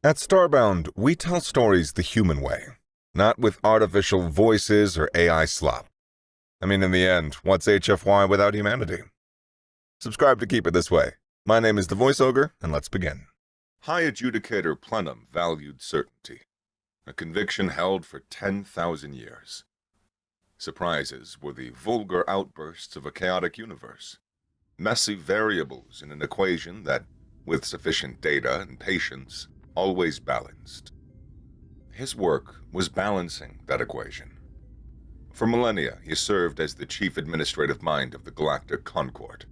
At Starbound, we tell stories the human way, not with artificial voices or AI slop. I mean, in the end, what's HFY without humanity? Subscribe to keep it this way. My name is the VoiceOgre, and let's begin. High adjudicator Plenum valued certainty, a conviction held for 10,000 years. Surprises were the vulgar outbursts of a chaotic universe, messy variables in an equation that, with sufficient data and patience, always balanced. His work was balancing that equation. For millennia, he served as the chief administrative mind of the Galactic Concord,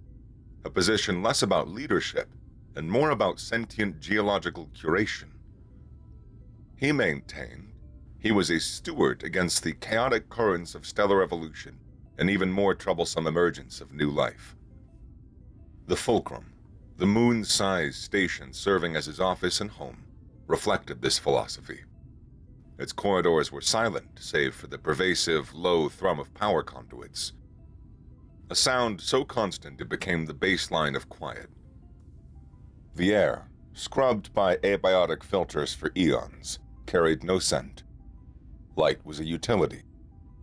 a position less about leadership and more about sentient geological curation. He maintained he was a steward against the chaotic currents of stellar evolution and even more troublesome emergence of new life. The Fulcrum, the moon-sized station serving as his office and home, reflected this philosophy. Its corridors were silent, save for the pervasive, low thrum of power conduits. A sound so constant it became the baseline of quiet. The air, scrubbed by abiotic filters for eons, carried no scent. Light was a utility,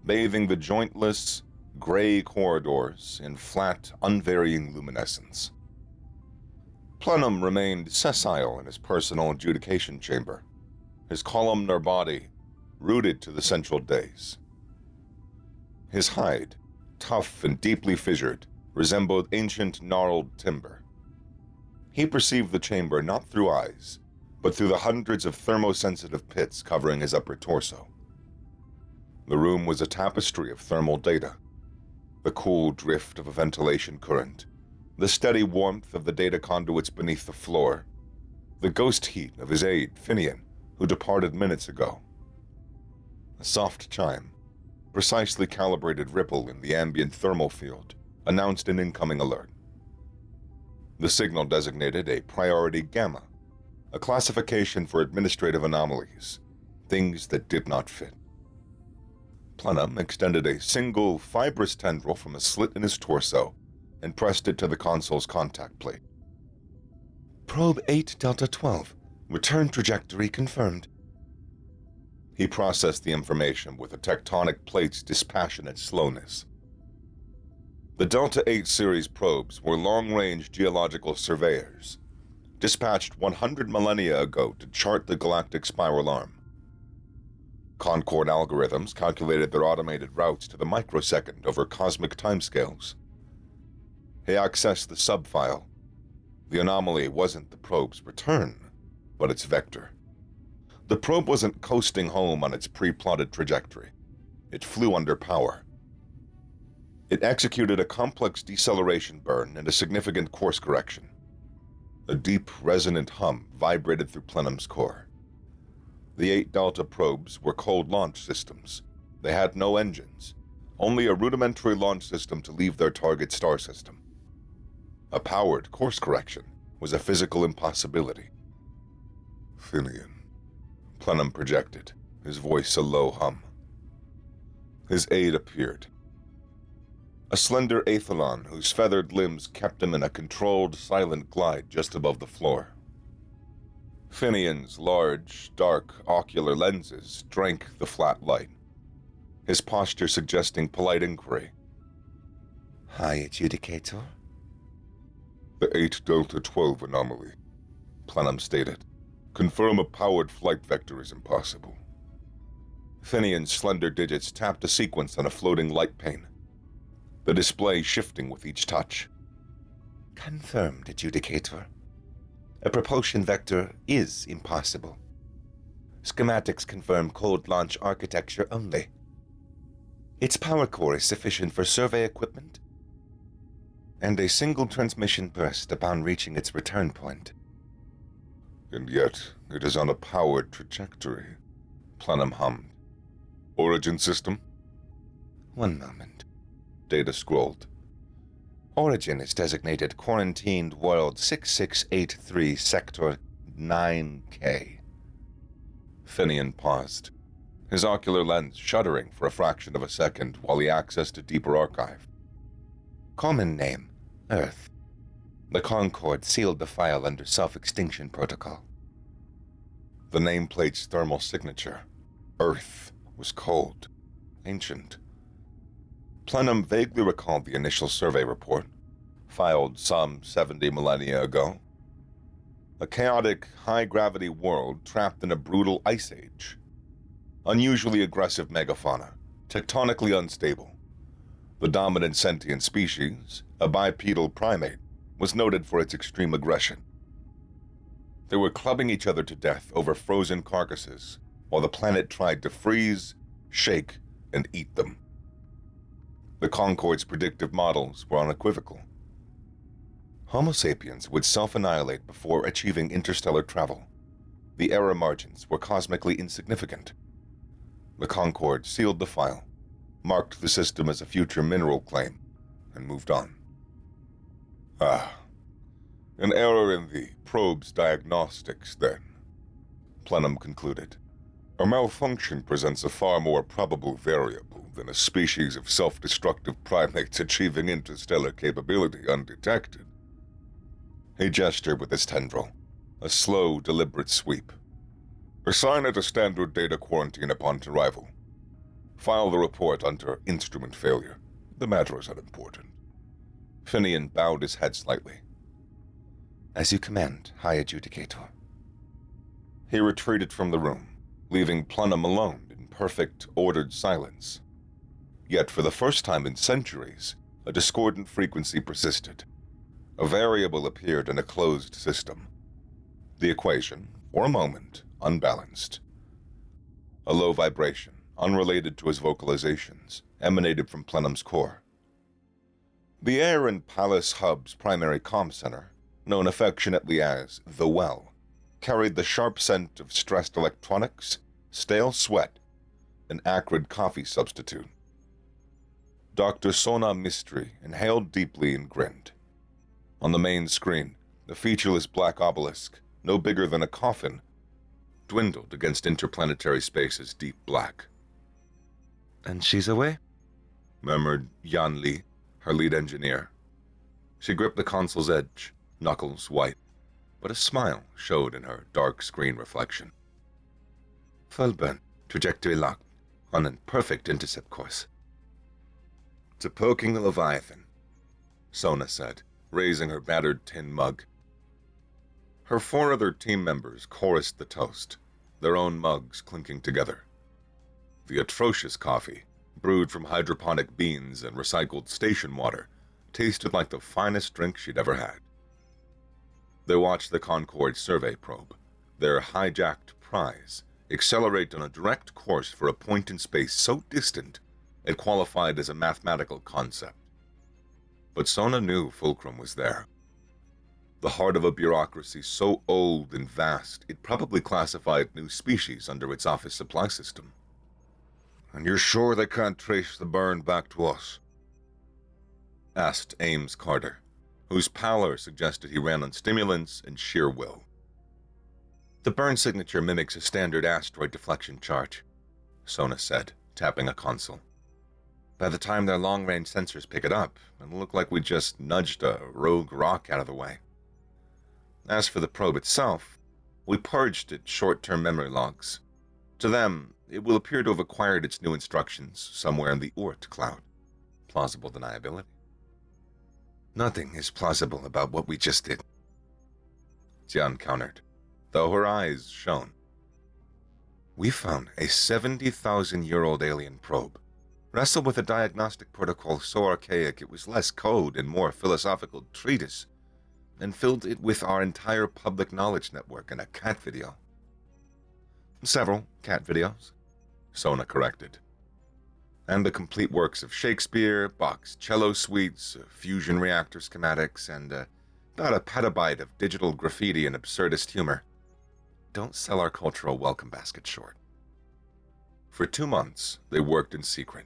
bathing the jointless, gray corridors in flat, unvarying luminescence. Plenum remained sessile in his personal adjudication chamber, his columnar body rooted to the central dais. His hide, tough and deeply fissured, resembled ancient gnarled timber. He perceived the chamber not through eyes, but through the hundreds of thermosensitive pits covering his upper torso. The room was a tapestry of thermal data, the cool drift of a ventilation current, the steady warmth of the data conduits beneath the floor, the ghost heat of his aide, Finian, who departed minutes ago. A soft chime, precisely calibrated ripple in the ambient thermal field, announced an incoming alert. The signal designated a priority gamma, a classification for administrative anomalies, things that did not fit. Plenum extended a single, fibrous tendril from a slit in his torso and pressed it to the console's contact plate. Probe 8 Delta 12. Return trajectory confirmed. He processed the information with the tectonic plate's dispassionate slowness. The Delta 8 series probes were long-range geological surveyors, dispatched 100 millennia ago to chart the galactic spiral arm. Concord algorithms calculated their automated routes to the microsecond over cosmic timescales. He accessed the subfile. The anomaly wasn't the probe's return, but its vector. The probe wasn't coasting home on its pre-plotted trajectory. It flew under power. It executed a complex deceleration burn and a significant course correction. A deep, resonant hum vibrated through Plenum's core. The 8 Delta probes were cold launch systems. They had no engines, only a rudimentary launch system to leave their target star system. A powered course correction was a physical impossibility. Finian, Plenum projected, his voice a low hum. His aide appeared. A slender Aethelon whose feathered limbs kept him in a controlled, silent glide just above the floor. Finian's large, dark, ocular lenses drank the flat light, his posture suggesting polite inquiry. High adjudicator? The 8 Delta 12 anomaly, Plenum stated. Confirm a powered flight vector is impossible. Finian's slender digits tapped a sequence on a floating light pane, the display shifting with each touch. Confirmed, adjudicator. A propulsion vector is impossible. Schematics confirm cold launch architecture only. Its power core is sufficient for survey equipment and a single transmission burst upon reaching its return point. And yet, it is on a powered trajectory, Plenum hummed. Origin system? One moment. Data scrolled. Origin is designated Quarantined World 6683 Sector 9K. Finian paused, his ocular lens shuddering for a fraction of a second while he accessed a deeper archive. Common name, Earth. The Concord sealed the file under self-extinction protocol. The nameplate's thermal signature. Earth was cold, ancient. Plenum vaguely recalled the initial survey report, filed some 70 millennia ago. A chaotic, high-gravity world trapped in a brutal ice age. Unusually aggressive megafauna, tectonically unstable. The dominant sentient species, a bipedal primate, was noted for its extreme aggression. They were clubbing each other to death over frozen carcasses, while the planet tried to freeze, shake, and eat them. The Concorde's predictive models were unequivocal. Homo sapiens would self-annihilate before achieving interstellar travel. The error margins were cosmically insignificant. The Concorde sealed the file, marked the system as a future mineral claim, and moved on. An error in the probe's diagnostics, then, Plenum concluded. A malfunction presents a far more probable variable than a species of self-destructive primates achieving interstellar capability undetected. He gestured with his tendril, a slow, deliberate sweep. Assign it a standard data quarantine upon arrival. File the report under instrument failure. The matter is unimportant. Finian bowed his head slightly. As you command, High Adjudicator. He retreated from the room, leaving Plenum alone in perfect, ordered silence. Yet for the first time in centuries, a discordant frequency persisted. A variable appeared in a closed system. The equation, for a moment, unbalanced. A low vibration, unrelated to his vocalizations, emanated from Plenum's core. The air in Palace Hub's primary comm center, known affectionately as the Well, carried the sharp scent of stressed electronics, stale sweat, and acrid coffee substitute. Dr. Sona Mystery inhaled deeply and grinned. On the main screen, the featureless black obelisk, no bigger than a coffin, dwindled against interplanetary space's deep black. And she's away? Murmured Yan Li, her lead engineer. She gripped the console's edge, knuckles white, but a smile showed in her dark screen reflection. Full burn, trajectory locked, on a perfect intercept course. To poking the Leviathan, Sona said, raising her battered tin mug. Her 4 other team members chorused the toast, their own mugs clinking together. The atrocious coffee, brewed from hydroponic beans and recycled station water, tasted like the finest drink she'd ever had. They watched the Concorde survey probe, their hijacked prize, accelerate on a direct course for a point in space so distant it qualified as a mathematical concept. But Sona knew Fulcrum was there. The heart of a bureaucracy so old and vast it probably classified new species under its office supply system. And you're sure they can't trace the burn back to us? Asked Ames Carter, whose pallor suggested he ran on stimulants and sheer will. The burn signature mimics a standard asteroid deflection charge, Sona said, tapping a console. By the time their long-range sensors pick it up, it'll look like we just nudged a rogue rock out of the way. As for the probe itself, we purged its short-term memory logs. To them, it will appear to have acquired its new instructions somewhere in the Oort cloud. Plausible deniability. Nothing is plausible about what we just did, Jian countered, though her eyes shone. We found a 70,000-year-old alien probe, wrestled with a diagnostic protocol so archaic it was less code and more philosophical treatise, and filled it with our entire public knowledge network in a cat video. Several cat videos, Sona corrected. And the complete works of Shakespeare, Bach's cello suites, fusion reactor schematics, and about a petabyte of digital graffiti and absurdist humor. Don't sell our cultural welcome basket short. For 2 months, they worked in secret.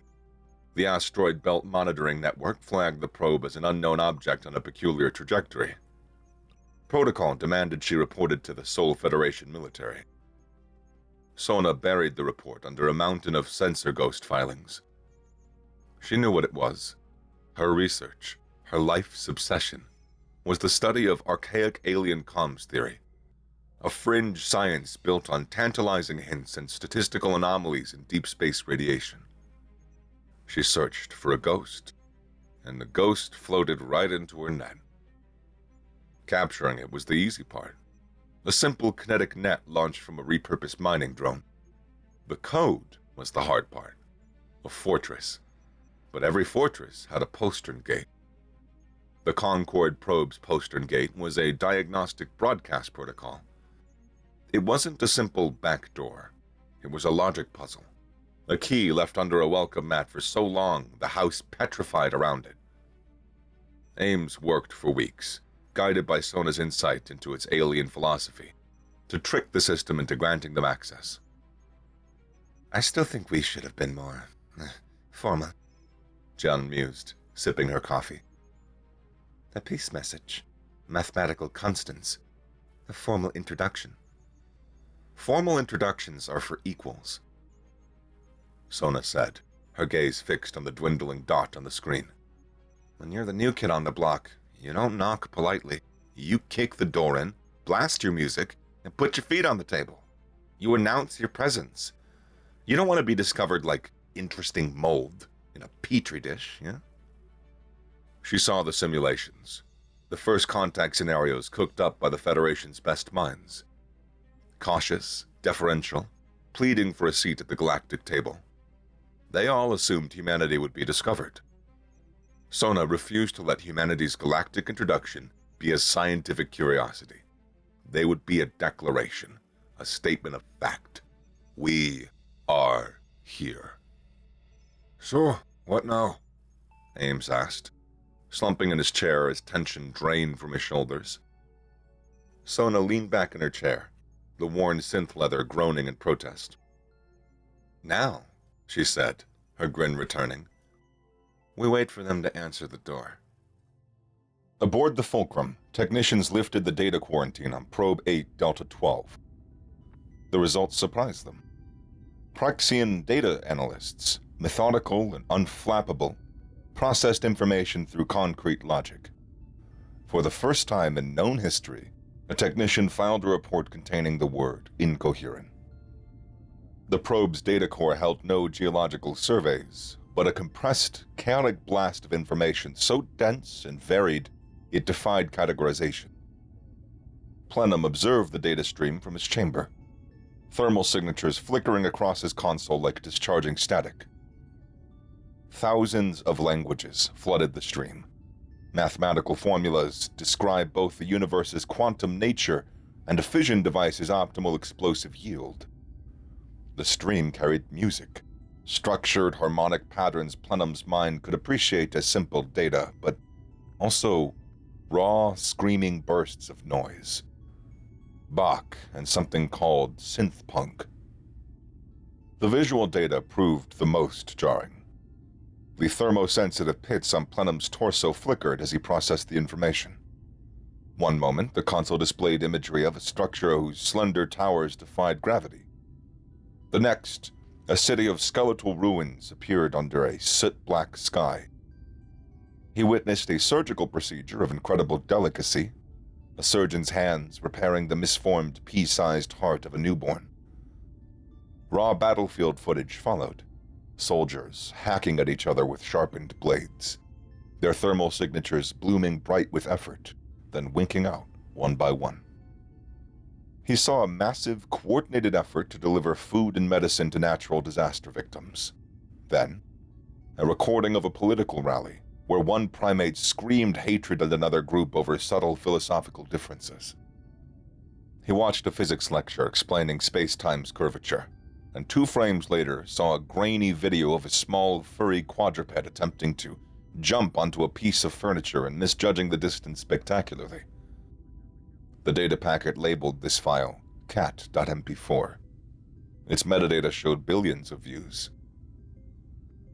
The asteroid belt monitoring network flagged the probe as an unknown object on a peculiar trajectory. Protocol demanded she reported to the Sol Federation military. Sona buried the report under a mountain of sensor ghost filings. She knew what it was. Her research, her life's obsession, was the study of archaic alien comms theory. a fringe science built on tantalizing hints and statistical anomalies in deep space radiation. She searched for a ghost, and the ghost floated right into her net. Capturing it was the easy part. A simple kinetic net launched from a repurposed mining drone. The code was the hard part. A fortress. But every fortress had a postern gate. The Concorde probe's postern gate was a diagnostic broadcast protocol. It wasn't a simple back door. It was a logic puzzle. A key left under a welcome mat for so long, the house petrified around it. Ames worked for weeks, guided by Sona's insight into its alien philosophy, to trick the system into granting them access. I still think we should have been more formal, Jan mused, sipping her coffee. A peace message, mathematical constants, a formal introduction. Formal introductions are for equals, Sona said, her gaze fixed on the dwindling dot on the screen. When you're the new kid on the block, you don't knock politely. You kick the door in, blast your music, and put your feet on the table. You announce your presence. You don't want to be discovered like interesting mold in a petri dish, yeah? She saw the simulations, the first contact scenarios cooked up by the Federation's best minds. Cautious, deferential, pleading for a seat at the galactic table. They all assumed humanity would be discovered. Sona refused to let humanity's galactic introduction be a scientific curiosity. They would be a declaration, a statement of fact. We are here. So, what now? Ames asked, slumping in his chair as tension drained from his shoulders. Sona leaned back in her chair, the worn synth leather groaning in protest. Now, she said, her grin returning, we wait for them to answer the door. Aboard the Fulcrum, technicians lifted the data quarantine on Probe 8 Delta 12. The results surprised them. Praxian data analysts, methodical and unflappable, processed information through concrete logic. For the first time in known history, a technician filed a report containing the word incoherent. The probe's data core held no geological surveys, but a compressed, chaotic blast of information so dense and varied it defied categorization. Plenum observed the data stream from his chamber, thermal signatures flickering across his console like discharging static. Thousands of languages flooded the stream. Mathematical formulas describe both the universe's quantum nature and a fission device's optimal explosive yield. The stream carried music, structured harmonic patterns Plenum's mind could appreciate as simple data, but also raw, screaming bursts of noise. Bach and something called synth-punk. The visual data proved the most jarring. The thermosensitive pits on Plenum's torso flickered as he processed the information. One moment, the console displayed imagery of a structure whose slender towers defied gravity. The next, a city of skeletal ruins appeared under a soot-black sky. He witnessed a surgical procedure of incredible delicacy, a surgeon's hands repairing the misformed pea-sized heart of a newborn. Raw battlefield footage followed, soldiers hacking at each other with sharpened blades, their thermal signatures blooming bright with effort, then winking out one by one. He saw a massive, coordinated effort to deliver food and medicine to natural disaster victims. Then, a recording of a political rally where one primate screamed hatred at another group over subtle philosophical differences. He watched a physics lecture explaining space-time's curvature, and 2 frames later saw a grainy video of a small, furry quadruped attempting to jump onto a piece of furniture and misjudging the distance spectacularly. The data packet labeled this file cat.mp4. Its metadata showed billions of views.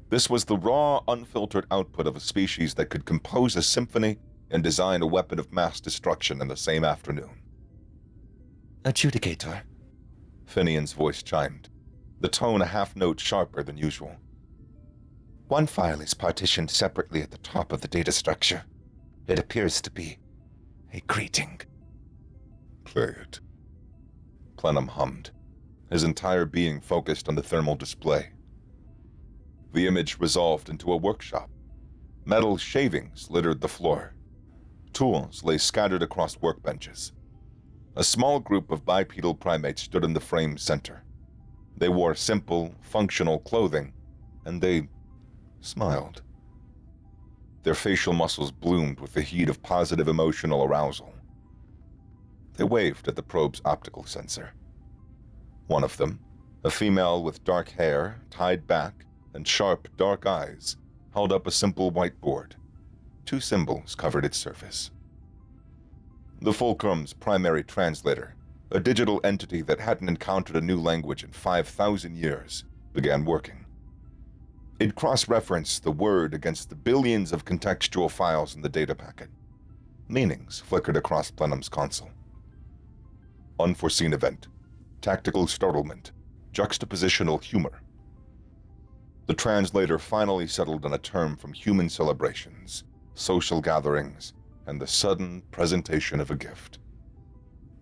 This was the raw, unfiltered output of a species that could compose a symphony and design a weapon of mass destruction in the same afternoon. Adjudicator, Finian's voice chimed, the tone a half-note sharper than usual. One file is partitioned separately at the top of the data structure. It appears to be a greeting. Play it, Plenum hummed, his entire being focused on the thermal display. The image resolved into a workshop. Metal shavings littered the floor. Tools lay scattered across workbenches. A small group of bipedal primates stood in the frame's center. They wore simple, functional clothing, and they smiled. Their facial muscles bloomed with the heat of positive emotional arousal. They waved at the probe's optical sensor. One of them, a female with dark hair, tied back, and sharp, dark eyes, held up a simple whiteboard. 2 symbols covered its surface. The Fulcrum's primary translator, a digital entity that hadn't encountered a new language in 5,000 years, began working. It cross-referenced the word against the billions of contextual files in the data packet. Meanings flickered across Plenum's console. Unforeseen event, tactical startlement, juxtapositional humor. The translator finally settled on a term from human celebrations, social gatherings, and the sudden presentation of a gift.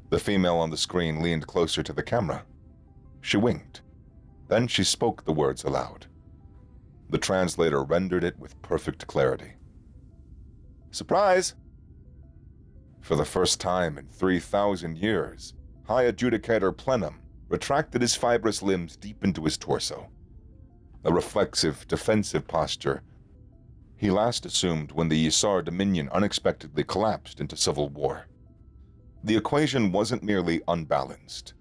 The female on the screen leaned closer to the camera. She winked. Then she spoke the words aloud. The translator rendered it with perfect clarity. Surprise! For the first time in 3,000 years, High Adjudicator Plenum retracted his fibrous limbs deep into his torso. A reflexive, defensive posture he last assumed when the Yssar Dominion unexpectedly collapsed into civil war. The equation wasn't merely unbalanced.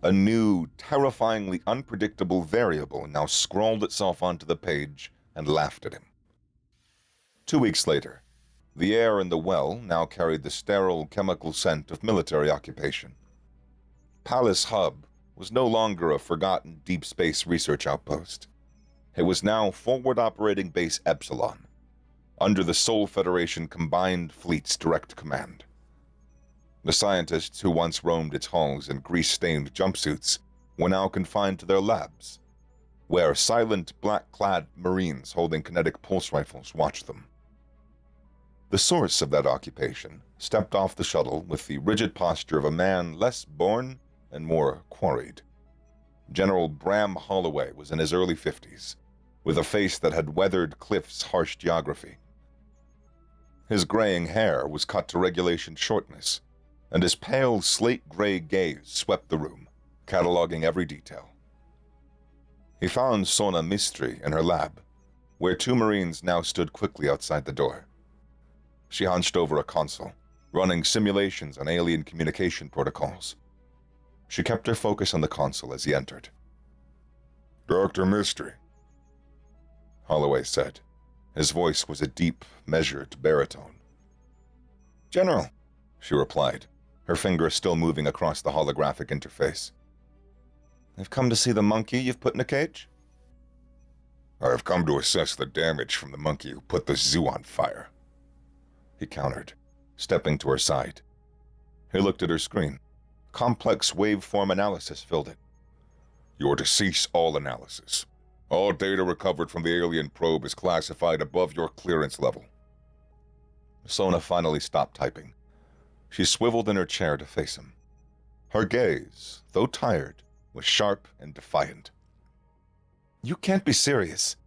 A new, terrifyingly unpredictable variable now scrawled itself onto the page and laughed at him. 2 weeks later, the air in the well now carried the sterile chemical scent of military occupation. Palace Hub was no longer a forgotten deep space research outpost. It was now Forward Operating Base Epsilon, under the Sol Federation Combined Fleet's direct command. The scientists who once roamed its halls in grease-stained jumpsuits were now confined to their labs, where silent, black-clad Marines holding kinetic pulse rifles watched them. The source of that occupation stepped off the shuttle with the rigid posture of a man less born and more quarried. General Bram Holloway was in his early 50s, with a face that had weathered Cliff's harsh geography. His graying hair was cut to regulation shortness, and his pale slate-gray gaze swept the room, cataloging every detail. He found Sona Mistry in her lab, where 2 Marines now stood quickly outside the door. She hunched over a console, running simulations on alien communication protocols. She kept her focus on the console as he entered. "Dr. Mistry," Holloway said. His voice was a deep, measured baritone. "General," she replied, her finger still moving across the holographic interface. "I've come to see the monkey you've put in a cage?" "I've come to assess the damage from the monkey who put the zoo on fire," he countered, stepping to her side. He looked at her screen. Complex waveform analysis filled it. "You're to cease all analysis. All data recovered from the alien probe is classified above your clearance level." Sona finally stopped typing. She swiveled in her chair to face him. Her gaze, though tired, was sharp and defiant. "You can't be serious.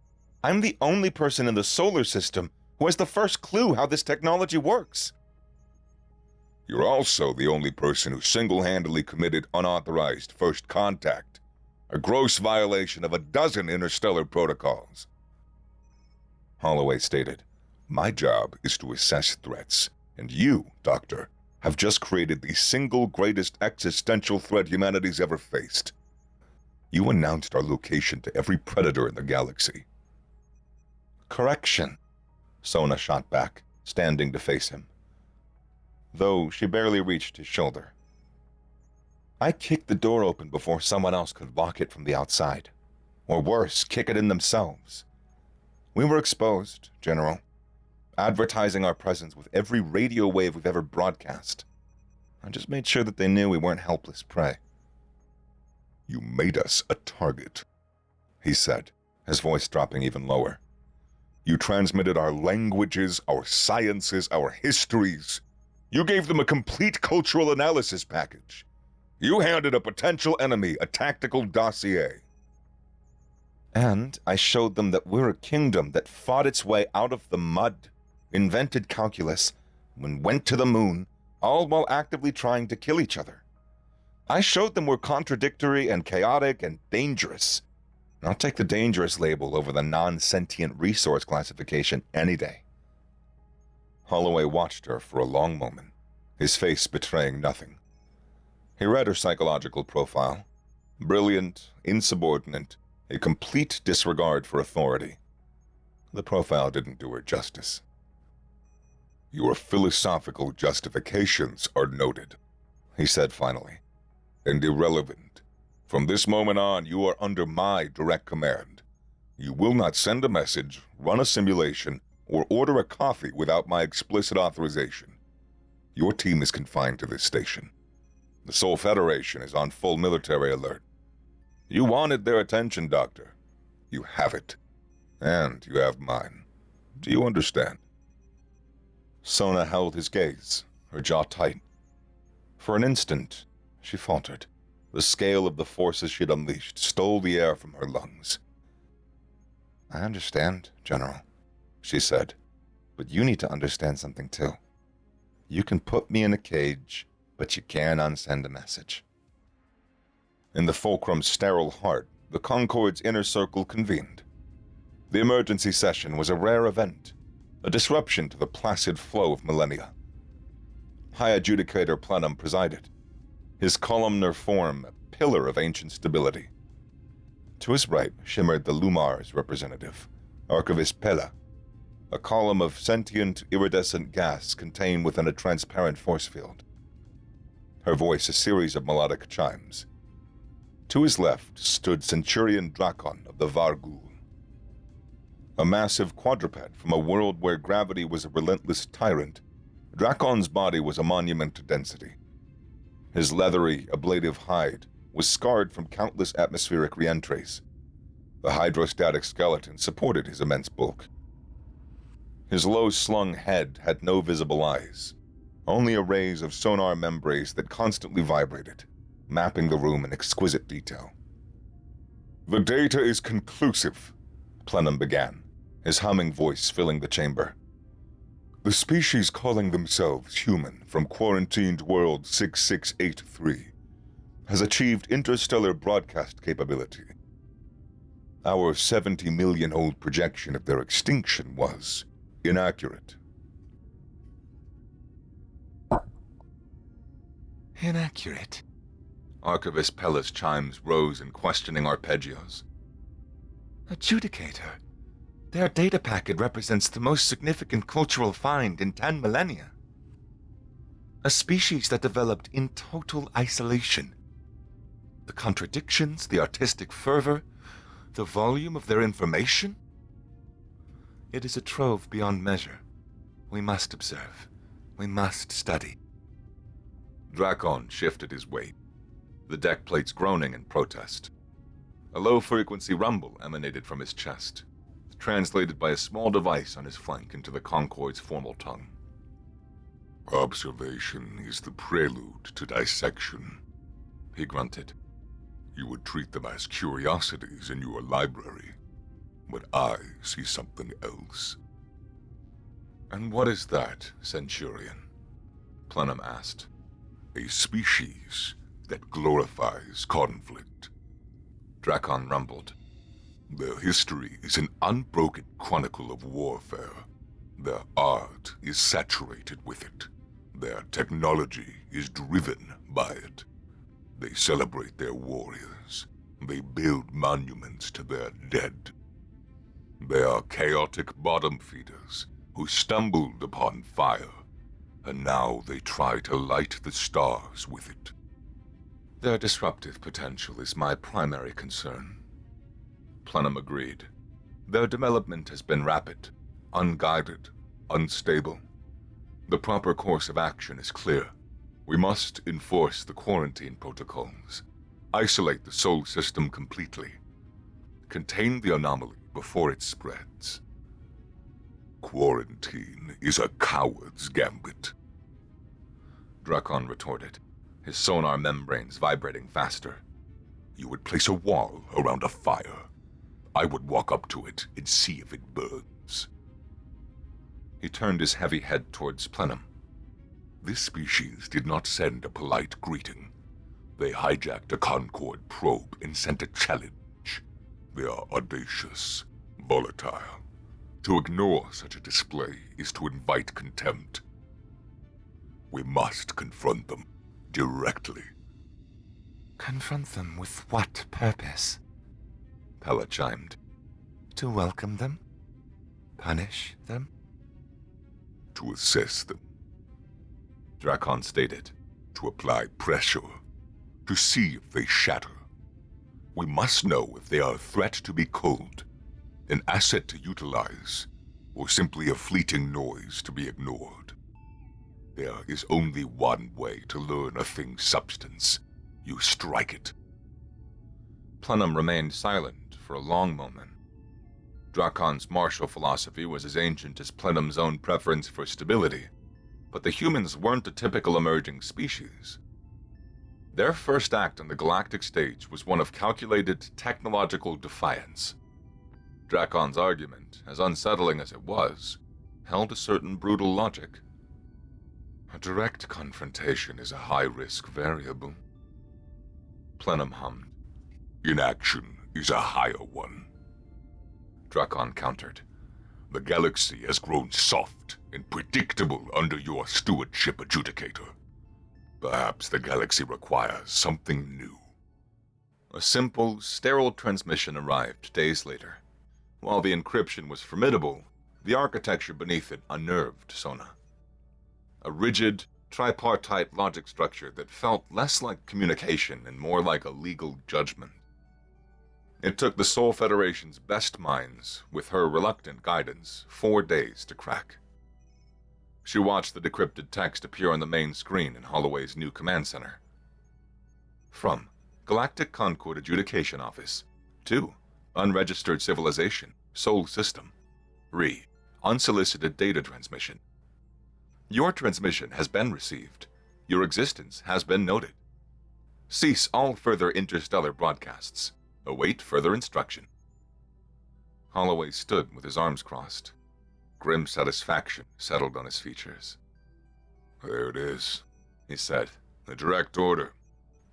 I'm the only person in the solar system who has the first clue how this technology works." "You're also the only person who single-handedly committed unauthorized first contact, a gross violation of a dozen interstellar protocols." Holloway stated, "My job is to assess threats, and you, Doctor, have just created the single greatest existential threat humanity's ever faced. You announced our location to every predator in the galaxy." "Correction," Sona shot back, standing to face him, though she barely reached his shoulder. "I kicked the door open before someone else could lock it from the outside. Or worse, kick it in themselves. We were exposed, General, advertising our presence with every radio wave we've ever broadcast. I just made sure that they knew we weren't helpless prey." "You made us a target," he said, his voice dropping even lower. "You transmitted our languages, our sciences, our histories. You gave them a complete cultural analysis package. You handed a potential enemy a tactical dossier. And I showed them that we're a kingdom that fought its way out of the mud, invented calculus, and went to the moon, all while actively trying to kill each other. I showed them we're contradictory and chaotic and dangerous. I'll take the dangerous label over the non-sentient resource classification any day. Holloway watched her for a long moment, his face betraying nothing. He read her psychological profile. Brilliant, insubordinate, a complete disregard for authority. The profile didn't do her justice. Your philosophical justifications are noted, he said finally, and irrelevant. From this moment on, you are under my direct command. You will not send a message, run a simulation, or order a coffee without my explicit authorization. Your team is confined to this station. The Sol Federation is on full military alert. You wanted their attention, Doctor. You have it. And you have mine. Do you understand? Sona held his gaze, her jaw tight. For an instant, she faltered. The scale of the forces she'd unleashed stole the air from her lungs. I understand, General, she said, but you need to understand something too. You can put me in a cage, but you can't unsend a message. In the Fulcrum's sterile heart, the Concorde's inner circle convened. The emergency session was a rare event, a disruption to the placid flow of millennia. High Adjudicator Plenum presided, his columnar form a pillar of ancient stability. To his right shimmered the Lumar's representative, Archivist Pella, a column of sentient, iridescent gas contained within a transparent force field. Her voice a series of melodic chimes. To his left stood Centurion Drakon of the Vargul, a massive quadruped from a world where gravity was a relentless tyrant. Drakon's body was a monument to density. His leathery, ablative hide was scarred from countless atmospheric reentries. The hydrostatic skeleton supported his immense bulk. His low-slung head had no visible eyes, only arrays of sonar membranes that constantly vibrated, mapping the room in exquisite detail. The data is conclusive, Plenum began, his humming voice filling the chamber. The species calling themselves human from quarantined world 6683 has achieved interstellar broadcast capability. Our 70 million-old projection of their extinction was inaccurate. Inaccurate? Archivist Pella's chimes rose in questioning arpeggios. Adjudicator, their data packet represents the most significant cultural find in 10 millennia. A species that developed in total isolation. The contradictions, the artistic fervor, the volume of their information? It is a trove beyond measure. We must observe. We must study. Drakon shifted his weight, the deck plates groaning in protest. A low-frequency rumble emanated from his chest, translated by a small device on his flank into the Concorde's formal tongue. Observation is the prelude to dissection, he grunted. You would treat them as curiosities in your library, but I see something else. And what is that, Centurion? Plenum asked. A species that glorifies conflict. Drakon rumbled. Their history is an unbroken chronicle of warfare. Their art is saturated with it. Their technology is driven by it. They celebrate their warriors. They build monuments to their dead. They are chaotic bottom feeders who stumbled upon fire, and now they try to light the stars with it. Their disruptive potential is my primary concern. Plenum agreed. Their development has been rapid, unguided, unstable. The proper course of action is clear. We must enforce the quarantine protocols, isolate the Sol system completely, contain the anomaly before it spreads. Quarantine is a coward's gambit, Drakon retorted. his sonar membranes vibrating faster. You would place a wall around a fire. I would walk up to it and see if it burns. He turned his heavy head towards Plenum. This species did not send a polite greeting. They hijacked a Concorde probe and sent a challenge. They are audacious, volatile. To ignore such a display is to invite contempt. We must confront them directly. Confront them with what purpose? Pella chimed. To welcome them? Punish them? To assess them. Drakon stated. To apply pressure. To see if they shatter. We must know if they are a threat to be culled, an asset to utilize, or simply a fleeting noise to be ignored. There is only one way to learn a thing's substance. You strike it. Plenum remained silent for a long moment. Drakon's martial philosophy was as ancient as Plenum's own preference for stability, but the humans weren't a typical emerging species. Their first act on the galactic stage was one of calculated technological defiance. Drakon's argument, as unsettling as it was, held a certain brutal logic. A direct confrontation is a high-risk variable. Plenum hummed. Inaction is a higher one. Drakon countered. The galaxy has grown soft and predictable under your stewardship, Adjudicator. Perhaps the galaxy requires something new. A simple, sterile transmission arrived days later. While the encryption was formidable, the architecture beneath it unnerved Sona. A rigid, tripartite logic structure that felt less like communication and more like a legal judgment. It took the Sol Federation's best minds, with her reluctant guidance, 4 days to crack. She watched the decrypted text appear on the main screen in Holloway's new command center. From Galactic Concord Adjudication Office to Unregistered Civilization, Sol System. Unsolicited data transmission. Your transmission has been received. Your existence has been noted. Cease all further interstellar broadcasts. Await further instruction. Holloway stood with his arms crossed. Grim satisfaction settled on his features. There it is, he said. A direct order.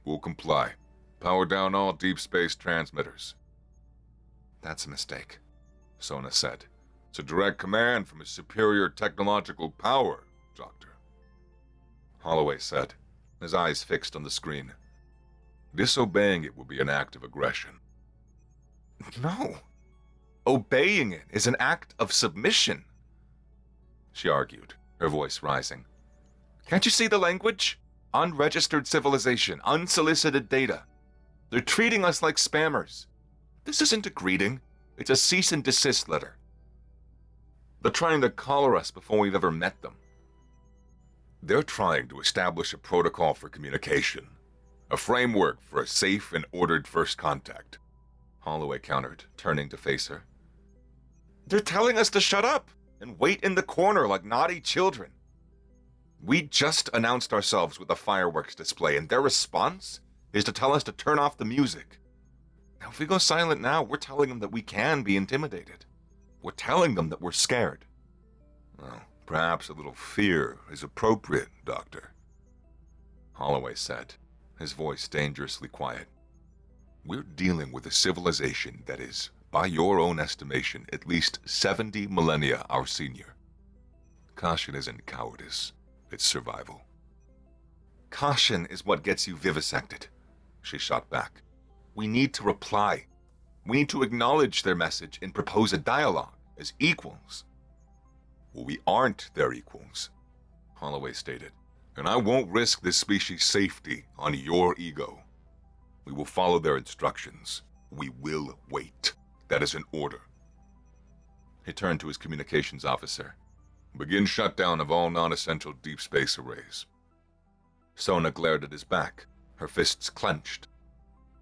We'll comply. Power down all deep space transmitters. That's a mistake, Sona said. It's a direct command from his superior technological power, Doctor. Holloway said, his eyes fixed on the screen. Disobeying it would be an act of aggression. No. Obeying it is an act of submission, she argued, her voice rising. Can't you see the language? Unregistered civilization, unsolicited data. They're treating us like spammers. This isn't a greeting. It's a cease and desist letter. They're trying to collar us before we've ever met them. They're trying to establish a protocol for communication. A framework for a safe and ordered first contact. Holloway countered, turning to face her. They're telling us to shut up and wait in the corner like naughty children. We just announced ourselves with a fireworks display, and their response is to tell us to turn off the music. Now, if we go silent now, we're telling them that we can be intimidated. We're telling them that we're scared. Well, perhaps a little fear is appropriate, Doctor, Holloway said, his voice dangerously quiet. We're dealing with a civilization that is, by your own estimation, at least 70 millennia our senior. Caution isn't cowardice, it's survival. Caution is what gets you vivisected, she shot back. We need to reply. We need to acknowledge their message and propose a dialogue as equals. Well, we aren't their equals, Holloway stated, and I won't risk this species' safety on your ego. We will follow their instructions. We will wait. That is an order. He turned to his communications officer. Begin shutdown of all non-essential deep space arrays. Sona glared at his back, her fists clenched.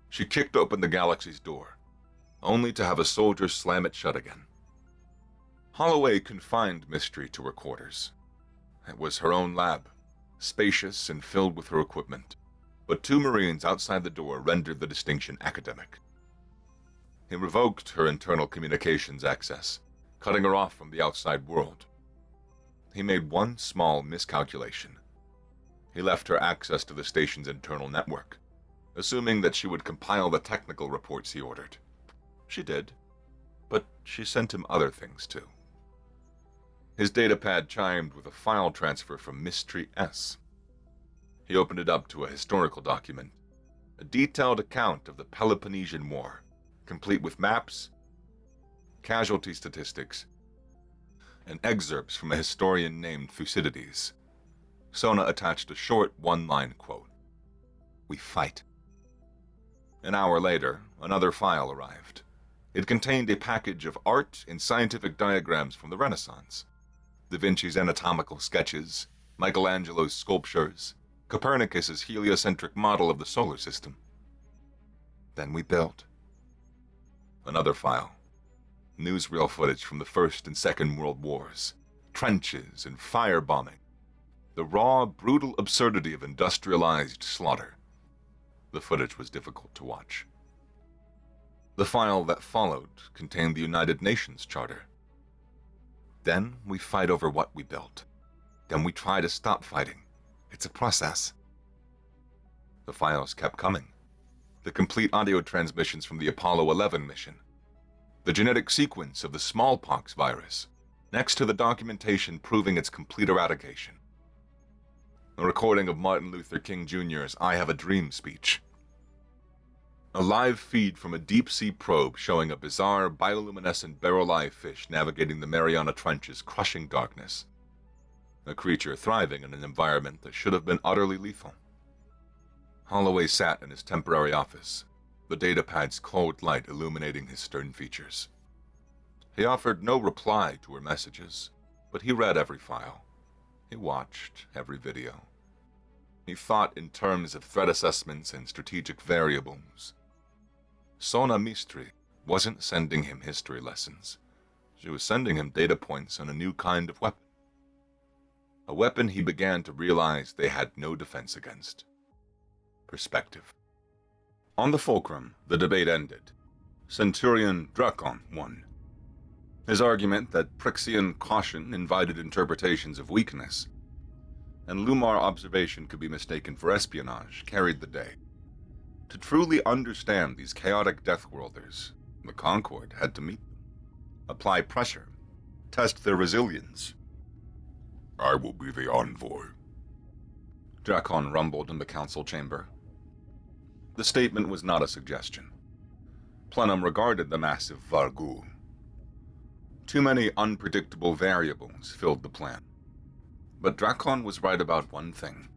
She kicked open the galaxy's door, only to have a soldier slam it shut again. Holloway confined Mystery to her quarters. It was her own lab, spacious and filled with her equipment, but 2 Marines outside the door rendered the distinction academic. He revoked her internal communications access, cutting her off from the outside world. He made one small miscalculation. He left her access to the station's internal network, assuming that she would compile the technical reports he ordered. She did, but she sent him other things too. His datapad chimed with a file transfer from Mystery S. He opened it up to a historical document, a detailed account of the Peloponnesian War, complete with maps, casualty statistics, and excerpts from a historian named Thucydides. Sona attached a short one-line quote. "We fight." An hour later, another file arrived. It contained a package of art and scientific diagrams from the Renaissance. Da Vinci's anatomical sketches, Michelangelo's sculptures, Copernicus's heliocentric model of the solar system. Then we built. Another file. Newsreel footage from the First and Second World Wars. Trenches and firebombing. The raw, brutal absurdity of industrialized slaughter. The footage was difficult to watch. The file that followed contained the United Nations Charter. Then we fight over what we built. Then we try to stop fighting. It's a process. The files kept coming. The complete audio transmissions from the Apollo 11 mission. The genetic sequence of the smallpox virus, next to the documentation proving its complete eradication. A recording of Martin Luther King Jr.'s "I Have a Dream" speech. A live feed from a deep-sea probe showing a bizarre bioluminescent barrel-eye fish navigating the Mariana Trench's crushing darkness. A creature thriving in an environment that should have been utterly lethal. Holloway sat in his temporary office, the datapad's cold light illuminating his stern features. He offered no reply to her messages, but he read every file. He watched every video. He thought in terms of threat assessments and strategic variables. Sona Mistri wasn't sending him history lessons. She was sending him data points on a new kind of weapon. A weapon he began to realize they had no defense against. Perspective. On the fulcrum, the debate ended. Centurion Drakon won. His argument that Prixian caution invited interpretations of weakness, and Lumar observation could be mistaken for espionage, carried the day. To truly understand these chaotic Deathworlders, the Concord had to meet them, apply pressure, test their resilience. "I will be the envoy," Drakon rumbled in the council chamber. The statement was not a suggestion. Plenum regarded the massive Vargul. Too many unpredictable variables filled the plan. But Drakon was right about one thing.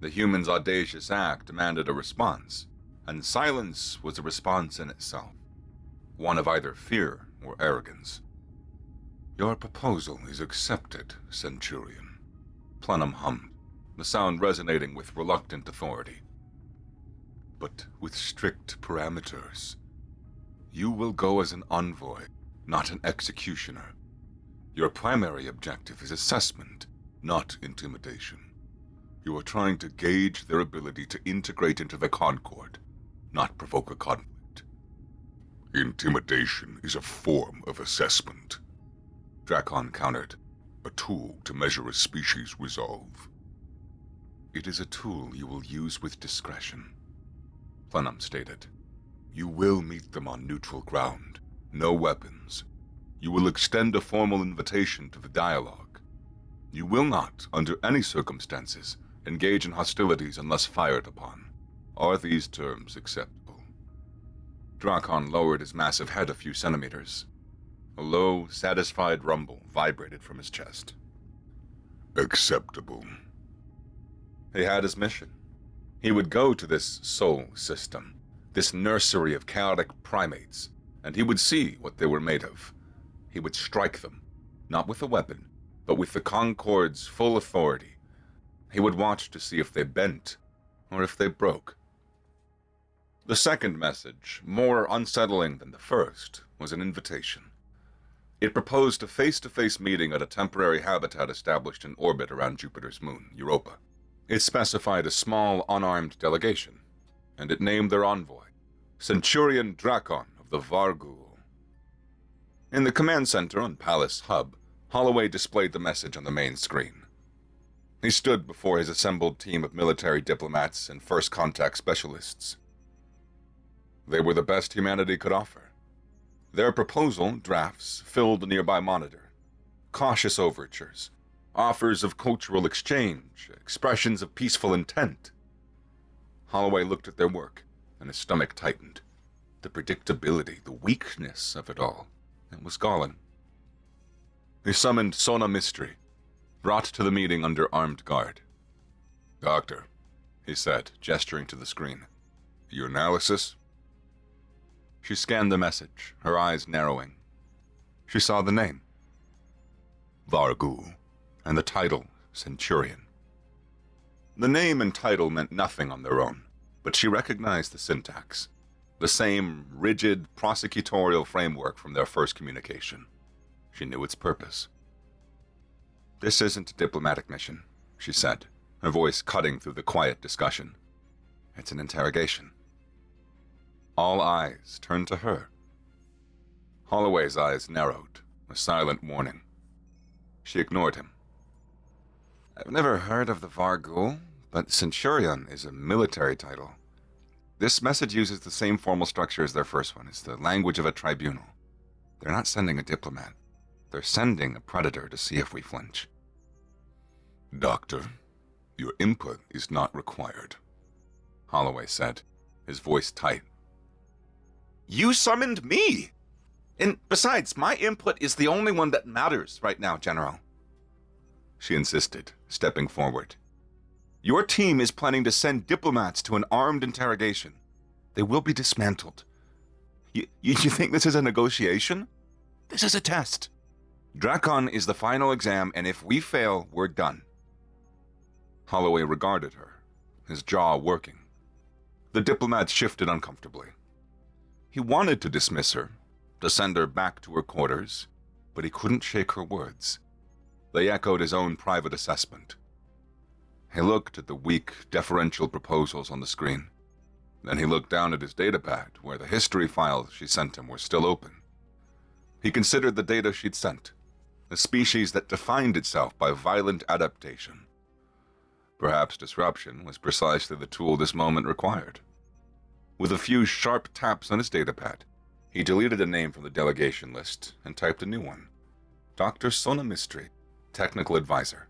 The human's audacious act demanded a response, and silence was a response in itself. One of either fear or arrogance. "Your proposal is accepted, Centurion," Plenum hummed, the sound resonating with reluctant authority. "But with strict parameters. You will go as an envoy, not an executioner. Your primary objective is assessment, not intimidation. You are trying to gauge their ability to integrate into the Concord, not provoke a conflict." "Intimidation is a form of assessment," Drakon countered, "a tool to measure a species' resolve." "It is a tool you will use with discretion," Plenum stated. "You will meet them on neutral ground, no weapons. You will extend a formal invitation to the dialogue. You will not, under any circumstances, engage in hostilities unless fired upon. Are these terms acceptable?" Drakon lowered his massive head a few centimeters. A low, satisfied rumble vibrated from his chest. "Acceptable." He had his mission. He would go to this Sol system, this nursery of chaotic primates, and he would see what they were made of. He would strike them, not with a weapon, but with the Concord's full authority. He would watch to see if they bent, or if they broke. The second message, more unsettling than the first, was an invitation. It proposed a face-to-face meeting at a temporary habitat established in orbit around Jupiter's moon, Europa. It specified a small, unarmed delegation, and it named their envoy, Centurion Drakon of the Varghul. In the command center on Palace Hub, Holloway displayed the message on the main screen. He stood before his assembled team of military diplomats and first contact specialists. They were the best humanity could offer. Their proposal drafts filled the nearby monitor. Cautious overtures, offers of cultural exchange, expressions of peaceful intent. Holloway looked at their work, and his stomach tightened. The predictability, the weakness of it all. It was galling. He summoned Sona Mystery, brought to the meeting under armed guard. "Doctor," he said, gesturing to the screen. "Your analysis?" She scanned the message, her eyes narrowing. She saw the name. Varghul, and the title, Centurion. The name and title meant nothing on their own, but she recognized the syntax, the same rigid prosecutorial framework from their first communication. She knew its purpose. "This isn't a diplomatic mission," she said, her voice cutting through the quiet discussion. "It's an interrogation." All eyes turned to her. Holloway's eyes narrowed, a silent warning. She ignored him. "I've never heard of the Varghul, but Centurion is a military title. This message uses the same formal structure as their first one. It's the language of a tribunal. They're not sending a diplomat. They're sending a predator to see if we flinch." "Doctor, your input is not required," Holloway said, his voice tight. "You summoned me! And besides, my input is the only one that matters right now, General," she insisted, stepping forward. "Your team is planning to send diplomats to an armed interrogation. They will be dismantled. You think this is a negotiation? This is a test. Drakon is the final exam, and if we fail, we're done." Holloway regarded her, his jaw working. The diplomat shifted uncomfortably. He wanted to dismiss her, to send her back to her quarters, but he couldn't shake her words. They echoed his own private assessment. He looked at the weak, deferential proposals on the screen. Then he looked down at his datapad, where the history files she sent him were still open. He considered the data she'd sent, a species that defined itself by violent adaptation. Perhaps disruption was precisely the tool this moment required. With a few sharp taps on his datapad, he deleted a name from the delegation list and typed a new one. Dr. Sona Mystery, Technical Advisor.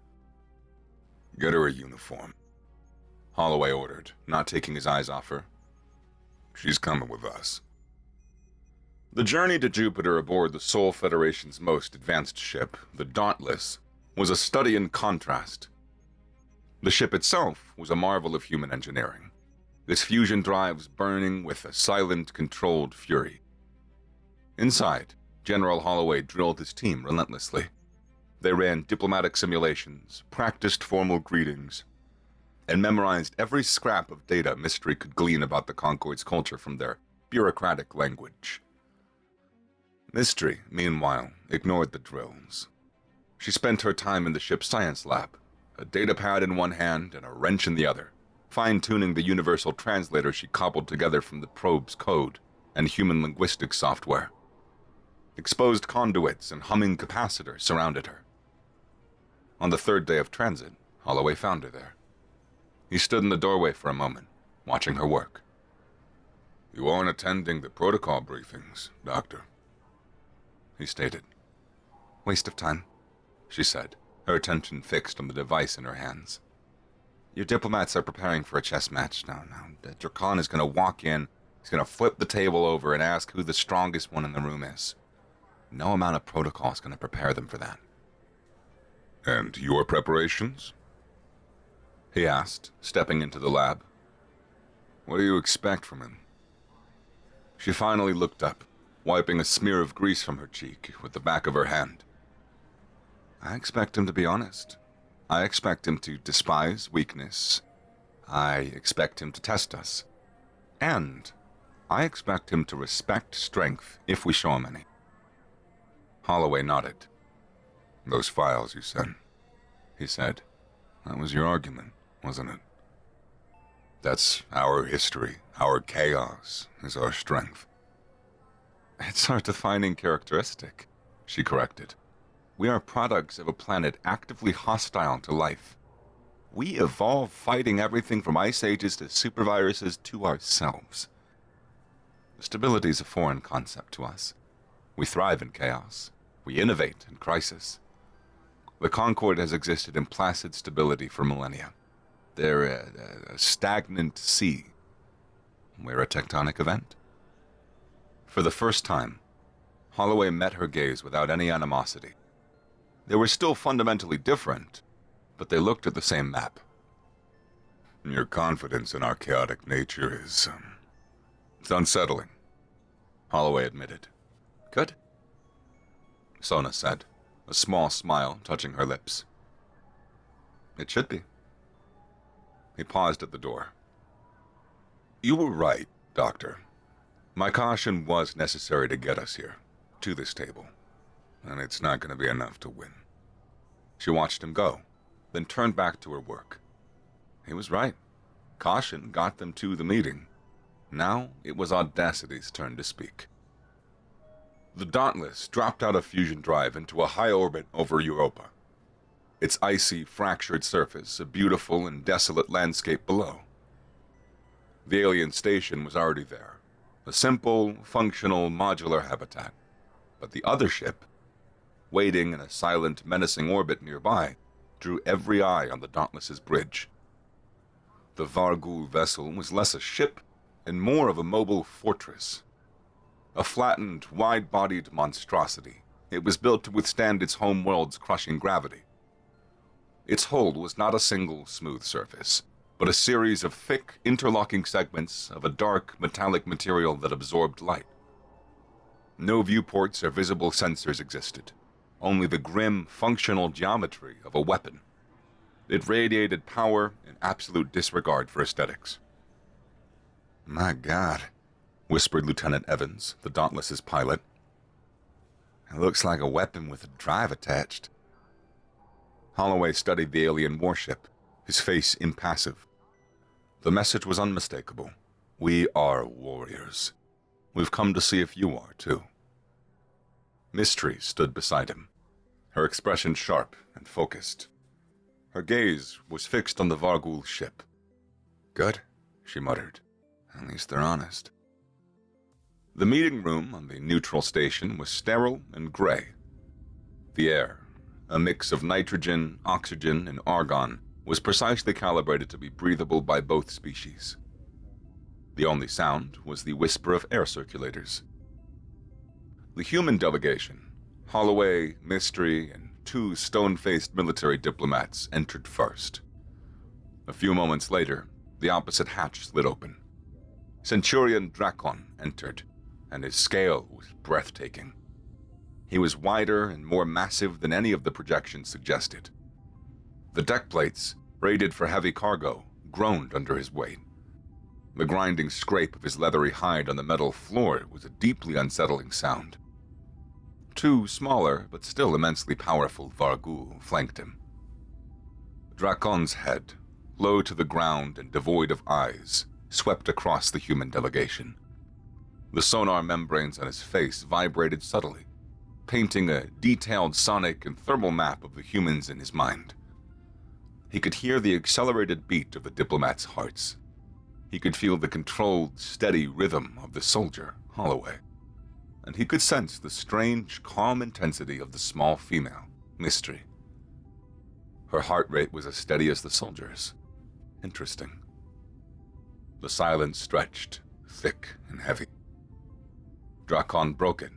"Get her a uniform," Holloway ordered, not taking his eyes off her. "She's coming with us." The journey to Jupiter aboard the Sol Federation's most advanced ship, the Dauntless, was a study in contrast. The ship itself was a marvel of human engineering, its fusion drives burning with a silent, controlled fury. Inside, General Holloway drilled his team relentlessly. They ran diplomatic simulations, practiced formal greetings, and memorized every scrap of data Mystery could glean about the Concorde's culture from their bureaucratic language. Mystery, meanwhile, ignored the drills. She spent her time in the ship's science lab, a datapad in one hand and a wrench in the other, fine-tuning the universal translator she cobbled together from the probe's code and human linguistics software. Exposed conduits and humming capacitors surrounded her. On the third day of transit, Holloway found her there. He stood in the doorway for a moment, watching her work. "You aren't attending the protocol briefings, Doctor," he stated. "Waste of time," she said, her attention fixed on the device in her hands. "Your diplomats are preparing for a chess match now. Drakon is going to walk in, he's going to flip the table over and ask who the strongest one in the room is. No amount of protocol is going to prepare them for that." "And your preparations?" he asked, stepping into the lab. "What do you expect from him?" She finally looked up, wiping a smear of grease from her cheek with the back of her hand. "I expect him to be honest. I expect him to despise weakness. I expect him to test us. And I expect him to respect strength if we show him any." Holloway nodded. "Those files you sent," he said. "That was your argument, wasn't it? That's our history. Our chaos is our strength. It's our defining characteristic, she corrected. We are products of a planet actively hostile to life. We evolve fighting everything from ice ages to superviruses to ourselves. Stability is a foreign concept to us. We thrive in chaos. We innovate in crisis. The Concord has existed in placid stability for millennia. They're a stagnant sea. We're a tectonic event. For the first time, Holloway met her gaze without any animosity. They were still fundamentally different, but they looked at the same map. Your confidence in our chaotic nature is, it's unsettling, Holloway admitted. Good, Sona said, a small smile touching her lips. It should be. He paused at the door. You were right, Doctor. My caution was necessary to get us here, to this table, and it's not going to be enough to win. She watched him go, then turned back to her work. He was right. Caution got them to the meeting. Now it was Audacity's turn to speak. The Dauntless dropped out of fusion drive into a high orbit over Europa. Its icy, fractured surface, a beautiful and desolate landscape below. The alien station was already there, a simple, functional, modular habitat. But the other ship, waiting in a silent, menacing orbit nearby, drew every eye on the Dauntless's bridge. The Vargul vessel was less a ship and more of a mobile fortress. A flattened, wide-bodied monstrosity, it was built to withstand its home world's crushing gravity. Its hull was not a single smooth surface, but a series of thick, interlocking segments of a dark, metallic material that absorbed light. No viewports or visible sensors existed, only the grim, functional geometry of a weapon. It radiated power and absolute disregard for aesthetics. My God, whispered Lieutenant Evans, the Dauntless's pilot. It looks like a weapon with a drive attached. Holloway studied the alien warship, his face impassive. The message was unmistakable. We are warriors. We've come to see if you are, too. Mystery stood beside him, her expression sharp and focused. Her gaze was fixed on the Vargul ship. Good, she muttered. At least they're honest. The meeting room on the neutral station was sterile and gray. The air, a mix of nitrogen, oxygen, and argon, was precisely calibrated to be breathable by both species. The only sound was the whisper of air circulators. The human delegation, Holloway, Mystery, and 2 stone-faced military diplomats entered first. A few moments later, the opposite hatch slid open. Centurion Drakon entered, and his scale was breathtaking. He was wider and more massive than any of the projections suggested. The deck plates, rated for heavy cargo, groaned under his weight. The grinding scrape of his leathery hide on the metal floor was a deeply unsettling sound. 2 smaller, but still immensely powerful Vargul flanked him. Drakon's head, low to the ground and devoid of eyes, swept across the human delegation. The sonar membranes on his face vibrated subtly, painting a detailed sonic and thermal map of the humans in his mind. He could hear the accelerated beat of the diplomats' hearts. He could feel the controlled, steady rhythm of the soldier, Holloway. And he could sense the strange, calm intensity of the small female, Mystery. Her heart rate was as steady as the soldier's. Interesting. The silence stretched, thick and heavy. Drakon broke it.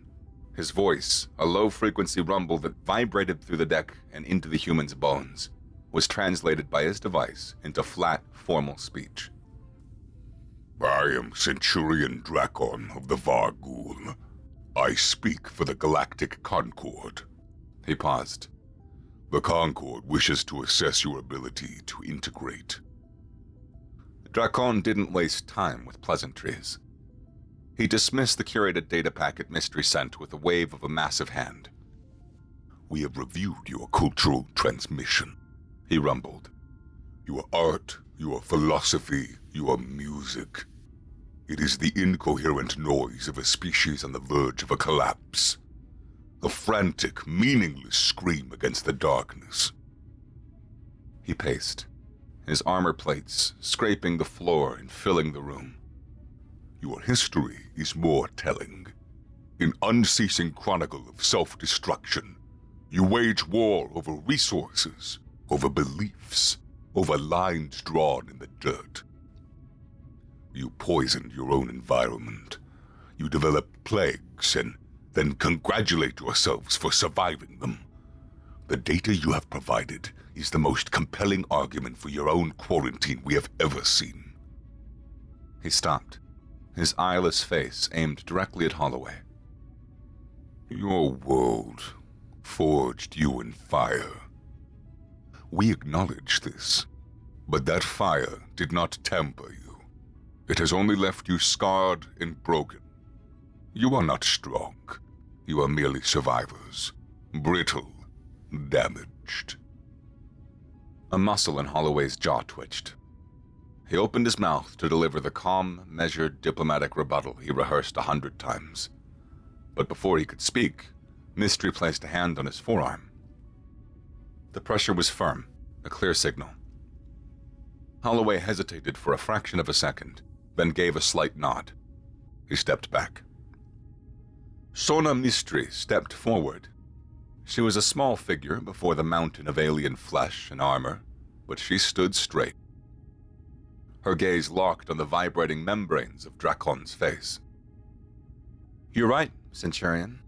His voice, a low-frequency rumble that vibrated through the deck and into the human's bones, was translated by his device into flat, formal speech. I am Centurion Drakon of the Vargul. I speak for the Galactic Concord. He paused. The Concord wishes to assess your ability to integrate. Drakon didn't waste time with pleasantries. He dismissed the curated data packet Mystery sent with a wave of a massive hand. We have reviewed your cultural transmission, he rumbled. your art, your philosophy, your music. It is the incoherent noise of a species on the verge of a collapse. A frantic, meaningless scream against the darkness. He paced, his armor plates scraping the floor and filling the room. Your history is more telling. An unceasing chronicle of self-destruction. You wage war over resources, over beliefs, over lines drawn in the dirt. You poisoned your own environment. You developed plagues and then congratulate yourselves for surviving them. The data you have provided is the most compelling argument for your own quarantine we have ever seen. He stopped, his eyeless face aimed directly at Holloway. Your world forged you in fire. We acknowledge this, but that fire did not temper you. It has only left you scarred and broken. You are not strong. You are merely survivors, brittle, damaged. A muscle in Holloway's jaw twitched. He opened his mouth to deliver the calm, measured, diplomatic rebuttal he rehearsed 100 times. But before he could speak, Mystery placed a hand on his forearm. The pressure was firm, a clear signal. Holloway hesitated for a fraction of a second, then gave a slight nod. He stepped back. Sona Mystery stepped forward. She was a small figure before the mountain of alien flesh and armor, but she stood straight. Her gaze locked on the vibrating membranes of Dracon's face. "You're right, Centurion,"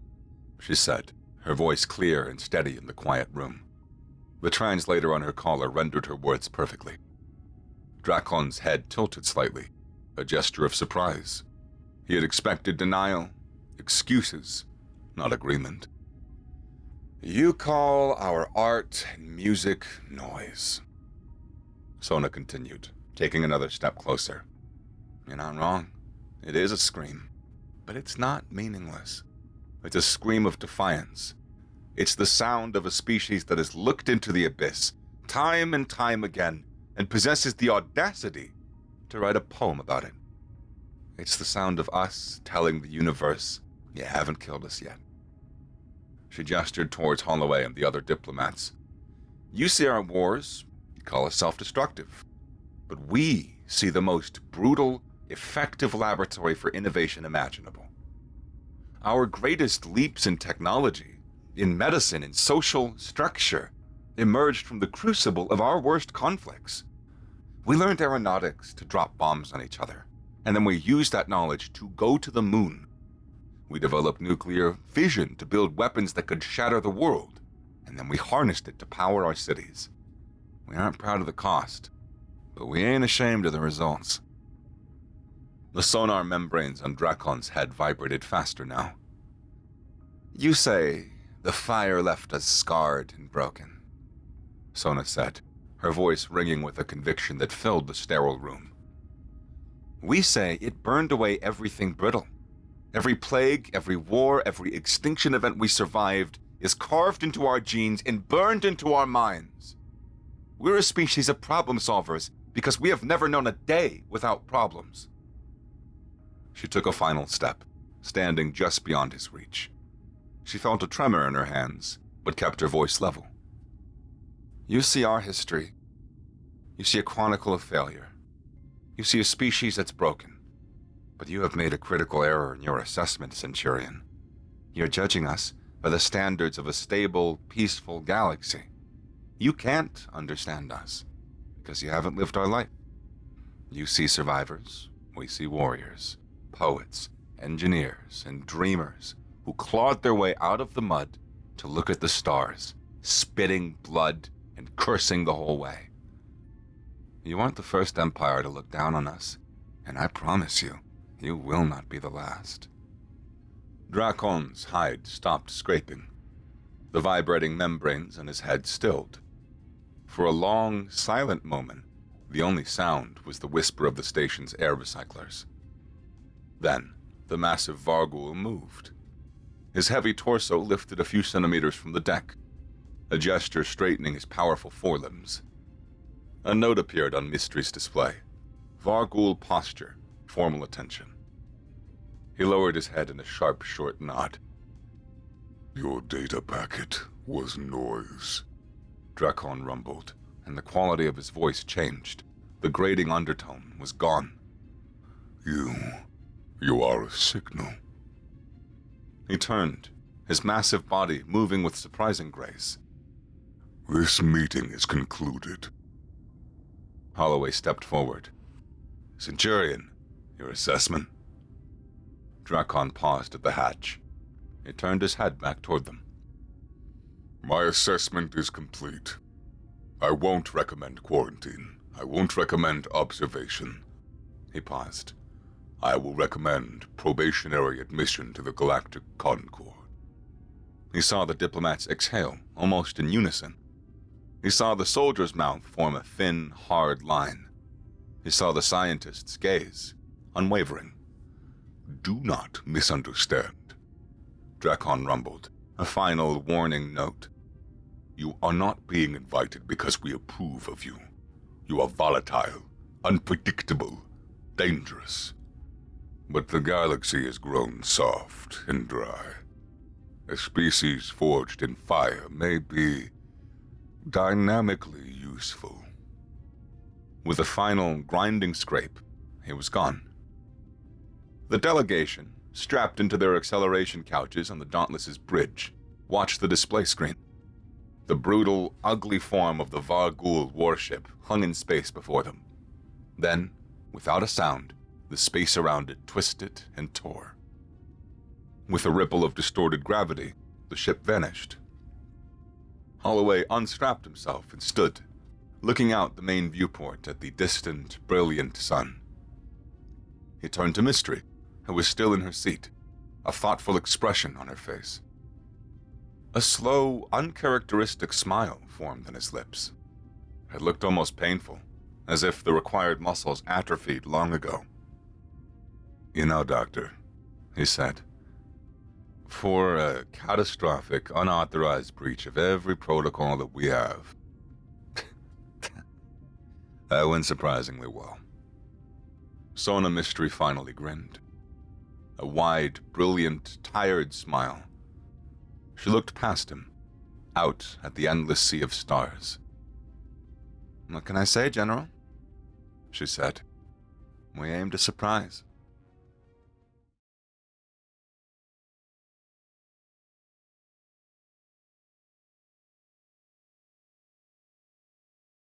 she said, her voice clear and steady in the quiet room. The translator on her collar rendered her words perfectly. Dracon's head tilted slightly, a gesture of surprise. He had expected denial, excuses, not agreement. "You call our art and music noise," Sona continued, taking another step closer. "You're not wrong. It is a scream, but it's not meaningless. It's a scream of defiance. It's the sound of a species that has looked into the abyss, time and time again, and possesses the audacity to write a poem about it. It's the sound of us telling the universe, you haven't killed us yet." She gestured towards Holloway and the other diplomats. "You see our wars, you call us self-destructive. But we see the most brutal, effective laboratory for innovation imaginable. Our greatest leaps in technology, in medicine, in social structure, emerged from the crucible of our worst conflicts. We learned aeronautics to drop bombs on each other, and then we used that knowledge to go to the moon. We developed nuclear fission to build weapons that could shatter the world, and then we harnessed it to power our cities. We aren't proud of the cost, but we ain't ashamed of the results." The sonar membranes on Dracon's head vibrated faster now. "You say the fire left us scarred and broken," Sona said, her voice ringing with a conviction that filled the sterile room. "We say it burned away everything brittle. Every plague, every war, every extinction event we survived is carved into our genes and burned into our minds. We're a species of problem solvers because we have never known a day without problems." She took a final step, standing just beyond his reach. She felt a tremor in her hands, but kept her voice level. "You see our history. You see a chronicle of failure. You see a species that's broken. But you have made a critical error in your assessment, Centurion. You're judging us by the standards of a stable, peaceful galaxy. You can't understand us, because you haven't lived our life. You see survivors, we see warriors, poets, engineers, and dreamers who clawed their way out of the mud to look at the stars, spitting blood and cursing the whole way. You aren't the first empire to look down on us, and I promise you, you will not be the last." Dracon's hide stopped scraping. The vibrating membranes on his head stilled. For a long, silent moment, the only sound was the whisper of the station's air recyclers. Then, the massive Varghul moved. His heavy torso lifted a few centimeters from the deck, a gesture straightening his powerful forelimbs. A note appeared on Mystery's display. Vargul posture, formal attention. He lowered his head in a sharp, short nod. Your data packet was noise. Drakon rumbled, and the quality of his voice changed. The grating undertone was gone. You are a signal. He turned, his massive body moving with surprising grace. This meeting is concluded. Holloway stepped forward. Centurion, your assessment? Drakon paused at the hatch. He turned his head back toward them. My assessment is complete. I won't recommend quarantine. I won't recommend observation. He paused. I will recommend probationary admission to the Galactic Concord. He saw the diplomats exhale, almost in unison. He saw the soldier's mouth form a thin, hard line. He saw the scientist's gaze, unwavering. Do not misunderstand. Drakon rumbled, a final warning note. You are not being invited because we approve of you. You are volatile, unpredictable, dangerous. But the galaxy has grown soft and dry. A species forged in fire may be dynamically useful. With a final grinding scrape, he was gone. The delegation, strapped into their acceleration couches on the Dauntless's bridge, watched the display screen. The brutal, ugly form of the Vargul warship hung in space before them. Then, without a sound, the space around it twisted and tore. With a ripple of distorted gravity, the ship vanished. Holloway unstrapped himself and stood, looking out the main viewport at the distant, brilliant sun. He turned to Mystery, who was still in her seat, a thoughtful expression on her face. A slow, uncharacteristic smile formed on his lips. It looked almost painful, as if the required muscles atrophied long ago. You know, Doctor, he said, for a catastrophic, unauthorized breach of every protocol that we have, that went surprisingly well. Sona Mystery finally grinned. A wide, brilliant, tired smile. She looked past him, out at the endless sea of stars. "What can I say, General?" she said. "We aim to surprise."